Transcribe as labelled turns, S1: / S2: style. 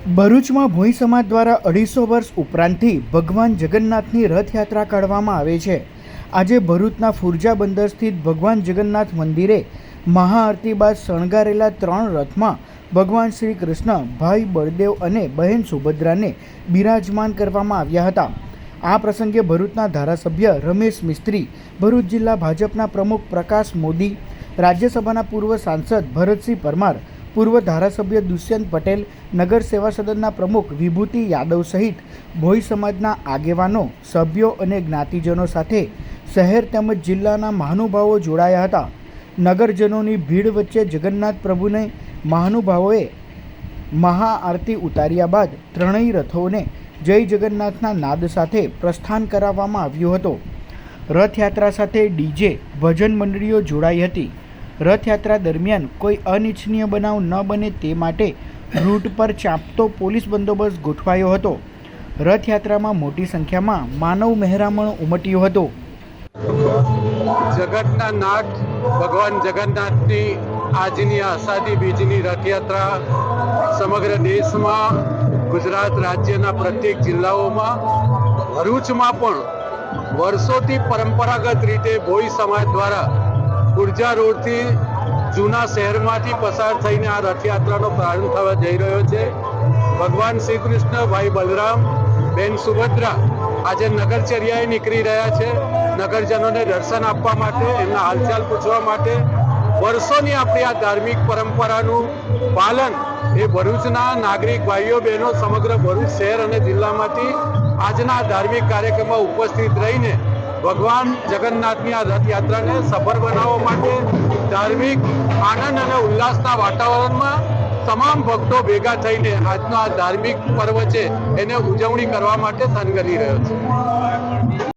S1: ભરૂચમાં ભોઈ સમાજ દ્વારા 250 વર્ષ ઉપરાંતથી ભગવાન જગન્નાથની રથયાત્રા કાઢવામાં આવે છે। આજે ભરૂચના ફુરજા બંદર સ્થિત ભગવાન જગન્નાથ મંદિરે મહાઆરતી બાદ શણગારેલા 3 રથમાં ભગવાન શ્રી કૃષ્ણ, ભાઈ બળદેવ અને બહેન સુભદ્રાને બિરાજમાન કરવામાં આવ્યા હતા। આ પ્રસંગે ભરૂચના ધારાસભ્ય રમેશ મિસ્ત્રી, ભરૂચ જિલ્લા ભાજપના પ્રમુખ પ્રકાશ મોદી, રાજ્યસભાના પૂર્વ સાંસદ ભરતસિંહ પરમાર, પૂર્વ ધારાસભ્ય દુષ્યંત પટેલ, નગર સેવા સદનના પ્રમુખ વિભૂતિ યાદવ સહિત ભોઈ સમાજના આગેવાનો, સભ્યો અને જ્ઞાતિજનો સાથે શહેર તેમજ જિલ્લાના મહાનુભાવો જોડાયા હતા। નગરજનોની ભીડ વચ્ચે જગન્નાથ પ્રભુને મહાનુભાવોએ મહાઆરતી ઉતાર્યા બાદ ત્રણેય રથોને જય જગન્નાથના નાદ સાથે પ્રસ્થાન કરાવવામાં આવ્યું હતું। રથયાત્રા સાથે ડીજે ભજન મંડળીઓ જોડાઈ હતી। રથયાત્રા દરમિયાન કોઈ અનિચ્છનીય બનાવ ન બને તે માટે રૂટ પર ચાંપતો પોલીસ બંદોબસ્ત ગોઠવાયો હતો। રથયાત્રામાં મોટી સંખ્યામાં માનવ મહેરામણ ઉમટ્યું હતું।
S2: જગતના નાથ ભગવાન જગન્નાથની આજની આષાઢી બીજની રથયાત્રા સમગ્ર દેશમાં, ગુજરાત રાજ્યના પ્રત્યેક જિલ્લાઓમાં, ભરૂચમાં પણ વર્ષોથી પરંપરાગત રીતે ભોઈ સમાજ દ્વારા ફુરજા રોડથી જૂના શહેરમાંથી પસાર થઈને આ રથયાત્રાનો પ્રારંભ થવા જઈ રહ્યો છે। ભગવાન શ્રી કૃષ્ણ, ભાઈ બલરામ, બેન સુભદ્રા આજે નગરચર્યાએ નીકળી રહ્યા છે। નગરજનોને દર્શન આપવા માટે, એમના હાલચાલ પૂછવા માટે વર્ષોની આપણી આ ધાર્મિક પરંપરાનું પાલન એ ભરૂચના નાગરિક ભાઈઓ બહેનો સમગ્ર ભરૂચ શહેર અને જિલ્લામાંથી આજના ધાર્મિક કાર્યક્રમમાં ઉપસ્થિત રહીને ભગવાન જગન્નાથની આ રથયાત્રાને સફળ બનાવવા માટે ધાર્મિક આનંદ અને ઉલ્લાસના વાતાવરણમાં તમામ ભક્તો ભેગા થઈને આજનો આ ધાર્મિક પર્વ છે એને ઉજવણી કરવા માટે થનગની રહ્યો છે।